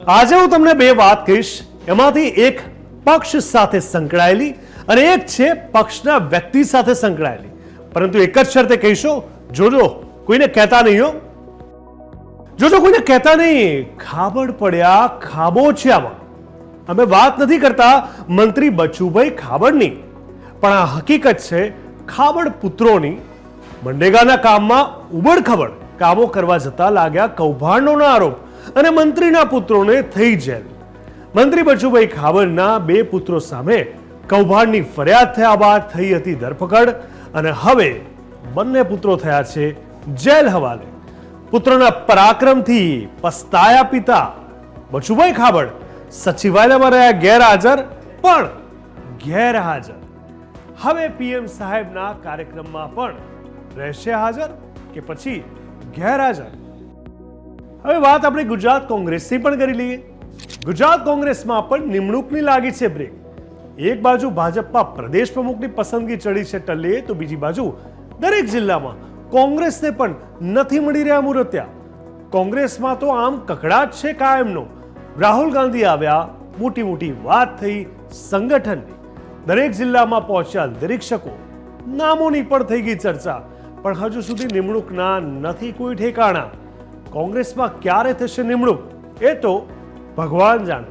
આજે હું તમને બે વાત કહીશ, એમાંથી એક પક્ષ સાથે સંકળાયેલી અને એક છે પક્ષના વ્યક્તિ સાથે સંકળાયેલી. પરંતુ એક જ શરતે કહીશો, જોજો કોઈને કહેતા નહીં હો, જોજો કોઈને કહેતા નહીં. ખાબડ પડ્યા ખાબોચિયામાં. અમે વાત નથી કરતા મંત્રી બચુભાઈ ખાબડની, પણ આ હકીકત છે ખાબડ પુત્રોની. મનરેગાના કામમાં ઉબડખબડ કામો કરવા જતા લાગ્યા કૌભાંડનો આરોપ અને મંત્રીના પુત્રોને થઈ જેલ. મંત્રી બચુભાઈ ખાબડના બે પુત્રો સામે કૌભાંડની ફરિયાદ થયા બાદ થઈ હતી ધરપકડ અને હવે બંને પુત્રો થયા છે જેલ હવાલે. પુત્રના પરાક્રમથી પસ્તાયા પિતા. બચુભાઈ ખાબડ સચિવાલયમાં રહ્યા ગેરહાજર, પણ ગેરહાજર. હવે પીએમ સાહેબના કાર્યક્રમમાં પણ રહેશે હાજર કે પછી ગેરહાજર? હવે વાત આપણે ગુજરાત કોંગ્રેસની પણ કરી લઈએ. ગુજરાત કોંગ્રેસમાં પણ નિમણૂકની લાગી છે બ્રેક. એક બાજુ ભાજપમાં પ્રદેશ પ્રમુખની પસંદગી ચડી છે ટલ્લે, તો બીજી બાજુ દરેક જિલ્લામાં કોંગ્રેસને પણ નથી મળી રહ્યા મુરત્યા. કોંગ્રેસમાં તો આમ કકડાટ છે કાયમનો. રાહુલ ગાંધી આવ્યા, મોટી મોટી વાત થઈ સંગઠનની. દરેક જિલ્લામાં પહોંચ્યા નિરીક્ષકો, નામોની પણ થઈ ગઈ ચર્ચા, પણ હજુ સુધી નિમણૂકના નથી કોઈ ઠેકાણા. કોંગ્રેસમાં ક્યારે થશે નિમણૂક એ તો ભગવાન જાણે.